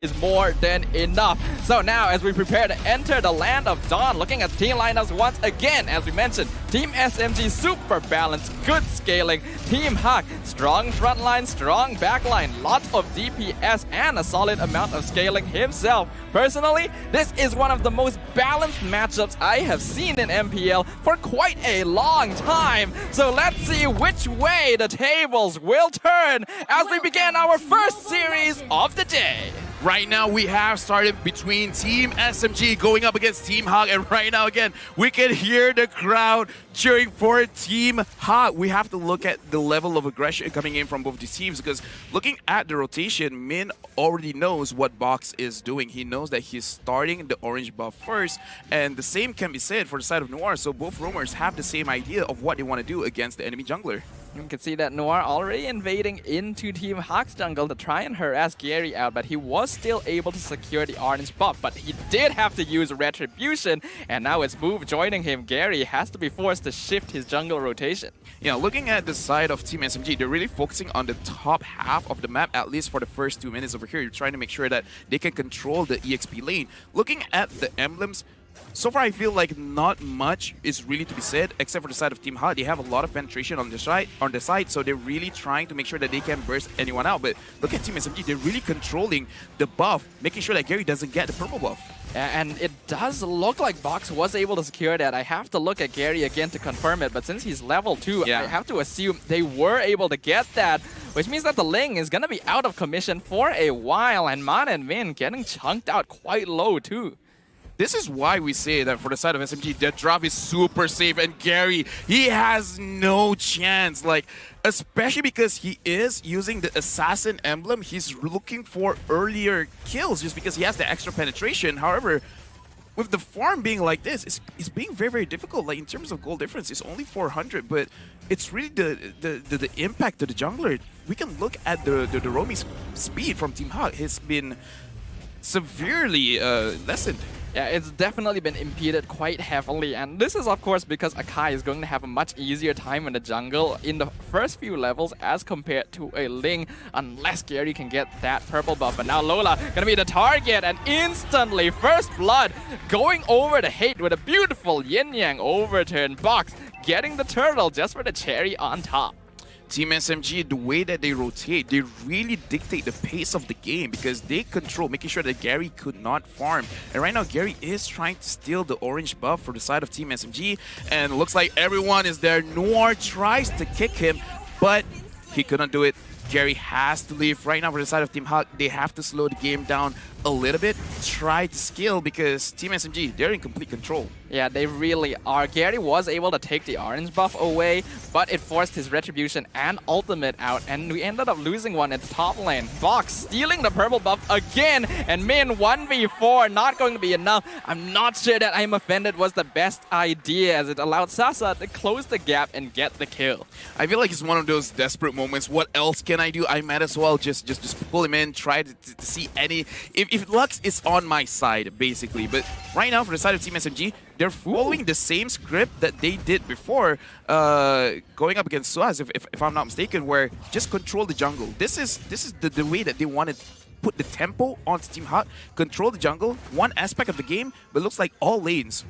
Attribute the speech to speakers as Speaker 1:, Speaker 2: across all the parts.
Speaker 1: is more than enough. So now as we prepare to enter the land of Dawn, looking at team lineups once again, as we mentioned, Team SMG super balanced, good scaling, Team HAQ strong frontline, strong backline, lots of DPS and a solid amount of scaling himself. Personally, this is one of the most balanced matchups I have seen in MPL for quite a long time. So let's see which way the tables will turn as we begin our first series of the day.
Speaker 2: Right now, we have started between Team SMG going up against Team HAQ, and right now, again, we can hear the crowd cheering for Team HAQ. We have to look at the level of aggression coming in from both these teams, because looking at the rotation, Min already knows what Box is doing. He knows that he's starting the orange buff first, and the same can be said for the side of Noir, so both roamers have the same idea of what they want to do against the enemy jungler.
Speaker 1: You can see that Noir already invading into Team HAQ's jungle to try and harass Gary out, but he was still able to secure the orange buff, but he did have to use Retribution, and now it's Move joining him. Gary has to be forced to shift his jungle rotation.
Speaker 2: Yeah, looking at the side of Team SMG, they're really focusing on the top half of the map, at least for the first 2 minutes over here. You're trying to make sure that they can control the EXP lane. Looking at the emblems, so far I feel like not much is really to be said, except for the side of Team HAQ. They have a lot of penetration on the side, so they're really trying to make sure that they can burst anyone out. But look at Team SMG, they're really controlling the buff, making sure that Gary doesn't get the purple buff.
Speaker 1: And it does look like Box was able to secure that. I have to look at Gary again to confirm it, but since he's level 2, I have to assume they were able to get that, which means that the Ling is going to be out of commission for a while, and Man and Min getting chunked out quite low too.
Speaker 2: This is why we say that for the side of SMG, the drop is super safe, and Gary, he has no chance, like, especially because he is using the assassin emblem. He's looking for earlier kills just because he has the extra penetration. However, with the farm being like this, it's being very, very difficult. Like, in terms of goal difference, it's only 400, but it's really the impact to the jungler. We can look at the roaming speed from Team HAQ. It's been severely lessened.
Speaker 1: Yeah, it's definitely been impeded quite heavily, and this is of course because HAQ is going to have a much easier time in the jungle in the first few levels as compared to a Ling, unless Gary can get that purple buff. But now Lola gonna be the target, and instantly first blood going over the hate with a beautiful yin-yang overturn. Box getting the turtle just for the cherry on top.
Speaker 2: Team SMG, the way that they rotate, they really dictate the pace of the game because they control, making sure that Gary could not farm. And right now, Gary is trying to steal the orange buff for the side of Team SMG, and it looks like everyone is there. Noir tries to kick him, but he couldn't do it. Gary has to leave. Right now, for the side of Team HAQ, they have to slow the game down a little bit, try to scale, because Team SMG, they're in complete control.
Speaker 1: Yeah, they really are. Gary was able to take the orange buff away, but it forced his Retribution and ultimate out, and we ended up losing one at the top lane. Box stealing the purple buff again, and Min 1v4, not going to be enough. I'm not sure that I'm offended was the best idea, as it allowed Sasa to close the gap and get the kill.
Speaker 2: I feel like it's one of those desperate moments. What else can I do? I might as well just pull him in, try to see any... If Lux is on my side, basically. But right now, for the side of Team SMG, they're following the same script that they did before going up against Suaz, if I'm not mistaken, where just control the jungle. This is the way that they want to put the tempo onto Team HAQ, control the jungle, one aspect of the game, but it looks like all lanes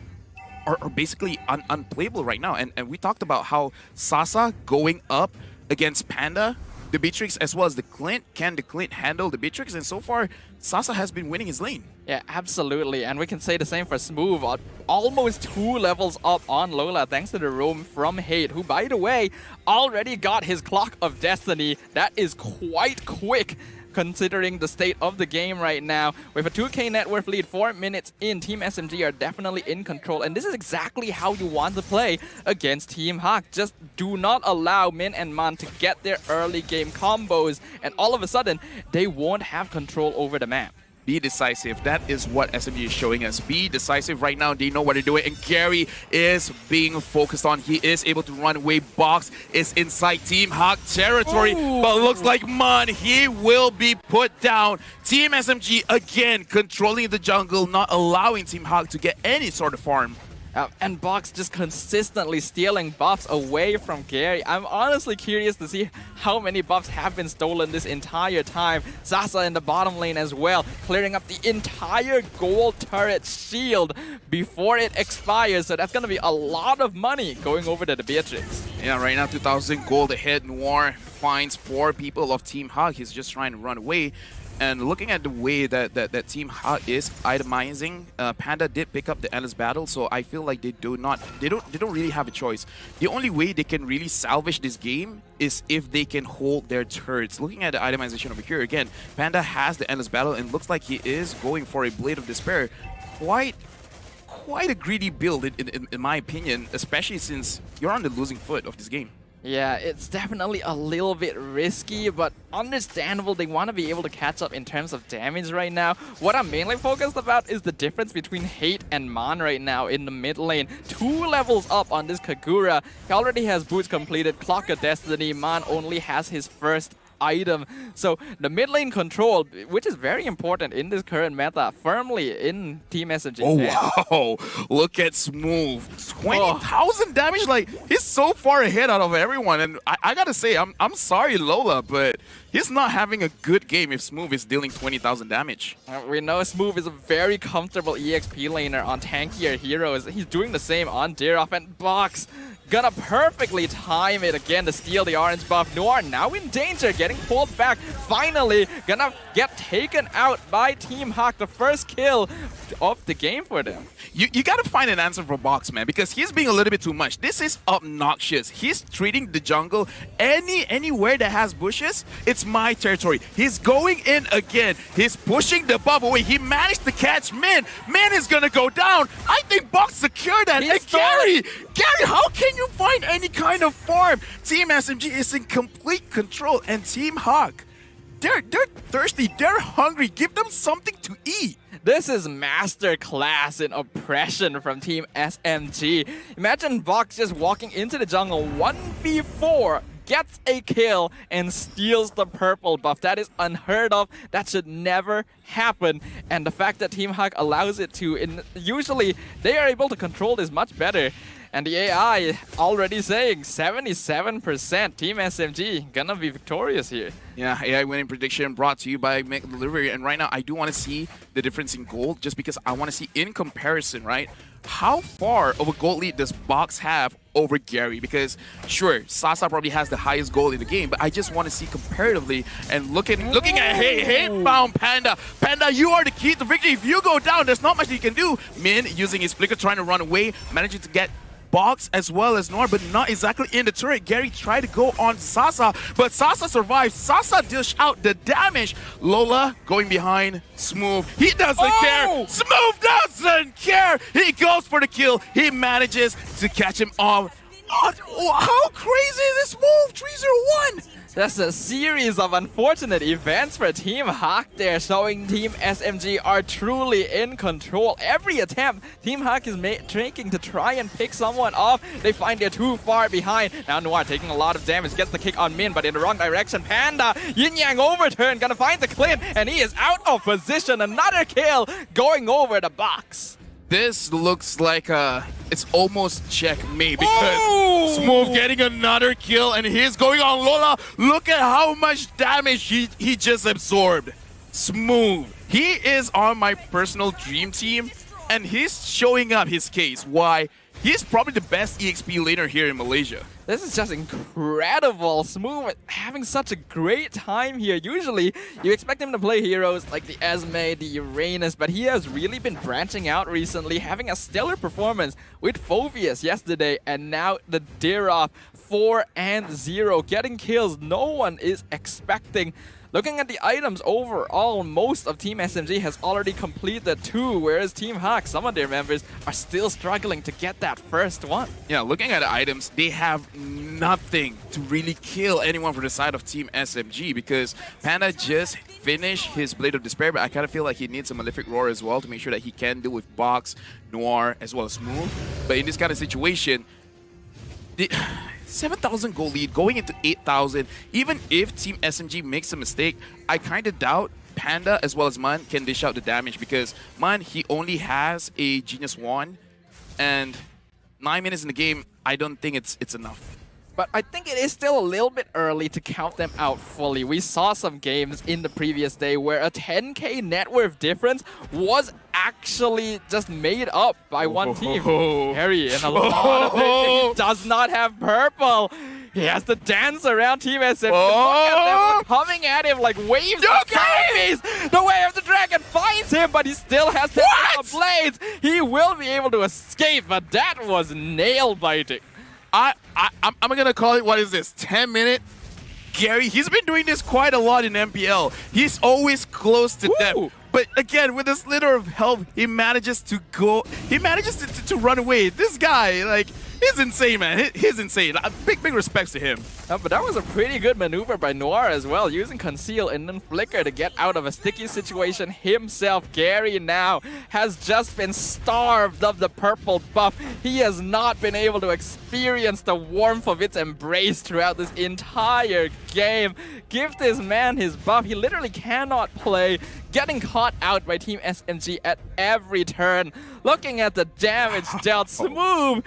Speaker 2: are basically unplayable right now. And we talked about how Sasa going up against Panda, the Beatrix, as well as the Clint. Can the Clint handle the Beatrix? And so far, Sasa has been winning his lane.
Speaker 1: Yeah, absolutely. And we can say the same for Smooth. Almost 2 levels up on Lola thanks to the roam from Hate, who, by the way, already got his Clock of Destiny. That is quite quick, considering the state of the game right now. With a 2k net worth lead 4 minutes in, Team SMG are definitely in control, and this is exactly how you want to play against Team HAQ. Just do not allow Min and Man to get their early game combos, and all of a sudden they won't have control over the map.
Speaker 2: Be decisive. That is what SMG is showing us. Be decisive right now. They know what they're doing. And Gary is being focused on. He is able to run away. Box is inside Team HAQ territory.
Speaker 1: Ooh.
Speaker 2: But looks like Man, he will be put down. Team SMG again controlling the jungle, not allowing Team HAQ to get any sort of farm.
Speaker 1: And Box just consistently stealing buffs away from Gary. I'm honestly curious to see how many buffs have been stolen this entire time. Sasa in the bottom lane as well, clearing up the entire gold turret shield before it expires. So that's going to be a lot of money going over to the Beatrix.
Speaker 2: Yeah, right now 2,000 gold ahead. Noir finds 4 people of Team HAQ. He's just trying to run away. And looking at the way that Team HAQ is itemizing, Panda did pick up the endless battle, so I feel like they don't really have a choice. The only way they can really salvage this game is if they can hold their turrets. Looking at the itemization over here again, Panda has the endless battle and looks like he is going for a Blade of Despair. Quite a greedy build in my opinion, especially since you're on the losing foot of this game.
Speaker 1: Yeah, it's definitely a little bit risky, but understandable. They want to be able to catch up in terms of damage right now. What I'm mainly focused about is the difference between Hate and Man right now in the mid lane. 2 levels up on this Kagura. He already has boots completed, Clock of Destiny. Man only has his first item. So the mid lane control, which is very important in this current meta, firmly in Team SMG.
Speaker 2: Oh wow, look at Smooth, 20,000 damage. Like, he's so far ahead out of everyone, and I gotta say, I'm sorry Lola, but he's not having a good game if Smooth is dealing 20,000 damage.
Speaker 1: We know Smooth is a very comfortable EXP laner on tankier heroes. He's doing the same on Dirov, and Box gonna perfectly time it again to steal the orange buff. Noir now in danger, getting pulled back. Finally gonna get taken out by Team HAQ. The first kill of the game for them.
Speaker 2: You gotta find an answer for Box, man, because he's being a little bit too much. This is obnoxious. He's treating the jungle anywhere that has bushes, it's my territory. He's going in again. He's pushing the buff away. He managed to catch Min. Min is gonna go down. I think Box secured that. And Gary, how can you find any kind of farm? Team SMG is in complete control, and Team HAQ, they're thirsty, they're hungry. Give them something to eat.
Speaker 1: This is masterclass in oppression from Team SMG. Imagine Box just walking into the jungle 1v4, gets a kill, and steals the purple buff. That is unheard of. That should never happen. And the fact that Team HAQ allows it to, usually they are able to control this much better. And the AI already saying 77% Team SMG gonna be victorious here.
Speaker 2: Yeah, AI winning prediction brought to you by Make Delivery. And right now, I do want to see the difference in gold, just because I want to see in comparison, right? How far of a gold lead does Box have over Gary? Because sure, Sasa probably has the highest gold in the game, but I just want to see comparatively and looking at hate bound Panda. Panda, you are the key to victory. If you go down, there's not much you can do. Min using his flicker, trying to run away, managing to get Box as well as Noir, but not exactly in the turret. Gary tried to go on Sasa, but Sasa survives. Sasa dish out the damage. Lola going behind Smooth. He doesn't care. Smooth doesn't care. He goes for the kill. He manages to catch him off. How crazy is this move? 3-0-1.
Speaker 1: That's a series of unfortunate events for Team HAQ there, showing Team SMG are truly in control. Every attempt, Team HAQ is trying to try and pick someone off. They find they're too far behind. Now Noir taking a lot of damage, gets the kick on Min, but in the wrong direction. Panda, Yin Yang overturn, gonna find the clip, and he is out of position. Another kill going over the Box.
Speaker 2: This looks like it's almost checkmate, because Smooth getting another kill, and he's going on Lola. Look at how much damage he just absorbed. Smooth. He is on my personal dream team, and he's showing up his case. Why? He's probably the best EXP laner here in Malaysia.
Speaker 1: This is just incredible. Smooth having such a great time here. Usually, you expect him to play heroes like the Esme, the Uranus, but he has really been branching out recently, having a stellar performance with Phoveus yesterday, and now the Dirov 4-0, getting kills no one is expecting. Looking at the items overall, most of Team SMG has already completed 2, whereas Team HAQ, some of their members, are still struggling to get that first one.
Speaker 2: Yeah, looking at the items, they have nothing to really kill anyone from the side of Team SMG, because Panda just finished his Blade of Despair, but I kind of feel like he needs a Malefic Roar as well to make sure that he can deal with Box, Noir, as well as Smooth. But in this kind of situation, 7,000 gold lead going into 8,000. Even if Team SMG makes a mistake, I kind of doubt Panda as well as Man can dish out the damage, because Man, he only has a Genius Wand. and 9 minutes in the game, I don't think it's enough.
Speaker 1: But I think it is still a little bit early to count them out fully. We saw some games in the previous day where a 10k net worth difference was actually just made up by one team. Harry, and a lot of it, he does not have purple. He has to dance around Team SMG. Look at them coming at him like waves of zombies. The Way of the Dragon finds him, but he still has to blades. He will be able to escape, but that was nail biting.
Speaker 2: I'm gonna call it, what is this, 10-minute? Gary, he's been doing this quite a lot in MPL. He's always close to death. But again, with a slither of health, he manages to run away. This guy, like, he's insane, man. He's insane. Big respects to him.
Speaker 1: But that was a pretty good maneuver by Noir as well, using Conceal and then Flicker to get out of a sticky situation himself. Gary now has just been starved of the purple buff. He has not been able to experience the warmth of its embrace throughout this entire game. Give this man his buff. He literally cannot play, getting caught out by Team SMG at every turn. Looking at the damage dealt, Smooth,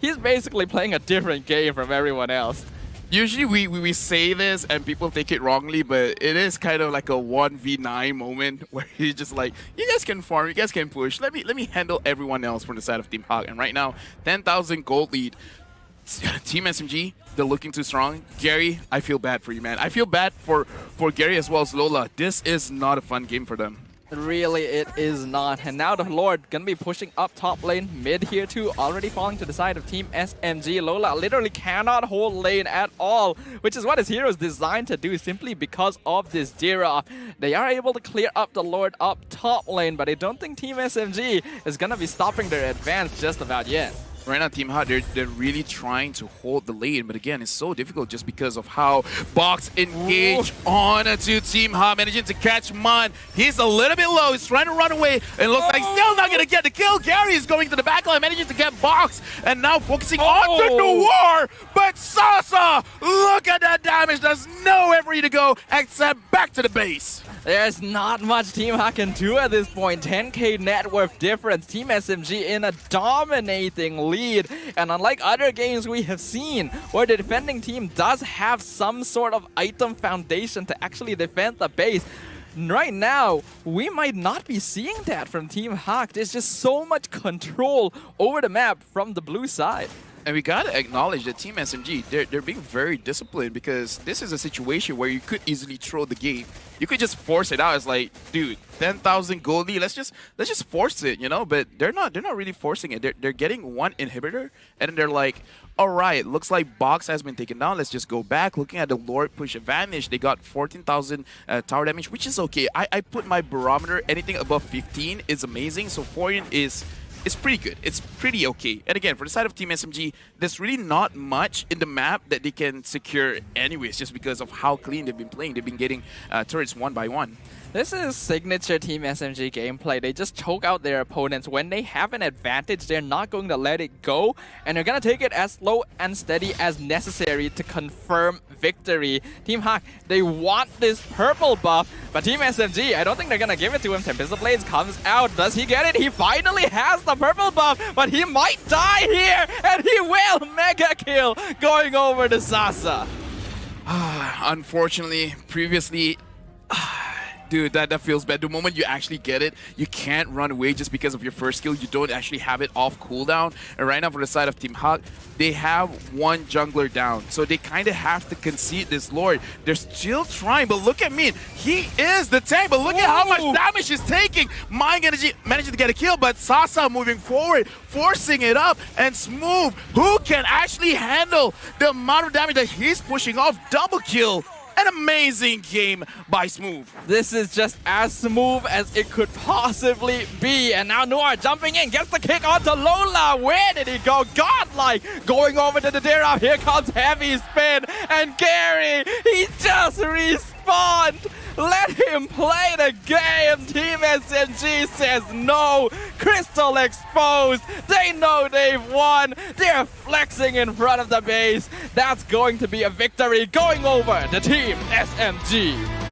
Speaker 1: he's basically playing a different game from everyone else.
Speaker 2: Usually we say this and people take it wrongly, but it is kind of like a 1v9 moment where he's just like, you guys can farm, you guys can push, let me handle everyone else from the side of Team HAQ. And right now, 10,000 gold lead. Team SMG, they're looking too strong. Gary, I feel bad for you, man. I feel bad for Gary as well as Lola. This is not a fun game for them.
Speaker 1: Really, it is not. And now the Lord gonna be pushing up top lane, mid here too, already falling to the side of Team SMG. Lola literally cannot hold lane at all, which is what his hero is designed to do simply because of this Dira. They are able to clear up the Lord up top lane, but I don't think Team SMG is gonna be stopping their advance just about yet.
Speaker 2: Right now, Team HAQ, they're really trying to hold the lane, but again, it's so difficult just because of how Box engage on to Team HAQ, managing to catch Mun. He's a little bit low, he's trying to run away, and looks like still not going to get the kill. Gary is going to the backline, managing to get Box, and now focusing on the Noir, but Sasa, look at that damage. There's nowhere for you to go except back to the base.
Speaker 1: There's not much Team HAQ can do at this point. 10k net worth difference. Team SMG in a dominating lead. And unlike other games we have seen, where the defending team does have some sort of item foundation to actually defend the base, right now, we might not be seeing that from Team HAQ. There's just so much control over the map from the blue side.
Speaker 2: And we gotta acknowledge that Team SMG, they're being very disciplined, because this is a situation where you could easily throw the game. You could just force it out. It's like, dude, 10,000 goldie, let's just force it, you know? But they're not really forcing it. They're getting one inhibitor, and then they're like, all right, looks like Box has been taken down. Let's just go back. Looking at the Lord push advantage, they got 14,000 tower damage, which is okay. I put my barometer, anything above 15 is amazing. So 14 is pretty good. It's pretty okay. And again, for the side of Team SMG, there's really not much in the map that they can secure anyways, just because of how clean they've been playing. They've been getting turrets one by one.
Speaker 1: This is signature Team SMG gameplay. They just choke out their opponents. When they have an advantage, they're not going to let it go, and they're going to take it as slow and steady as necessary to confirm victory. Team HAQ, they want this purple buff, but Team SMG, I don't think they're going to give it to him. Tempest of Blades comes out. Does he get it? He finally has the purple buff, but he might die here, and he will! Mega kill going over to Sasa.
Speaker 2: Unfortunately, previously... Dude, that feels bad. The moment you actually get it, you can't run away just because of your first skill. You don't actually have it off cooldown. And right now, for the side of Team HAQ, they have one jungler down. So they kind of have to concede this Lord. They're still trying, but look at me. He is the tank, but look at how much damage he's taking. Mind Energy managing to get a kill, but Sasa moving forward, forcing it up, and Smooth, who can actually handle the amount of damage that he's pushing off. Double kill. An amazing game by Smooth.
Speaker 1: This is just as smooth as it could possibly be. And now Noir jumping in, gets the kick onto Lola. Where did he go? Godlike going over to the Dira. Here comes Heavy Spin. And Gary, he just respawned. Let him play the game. Team SMG says no. Crystal exposed. They know they've won. They're flexing in front of the base. That's going to be a victory going over the Team SMG.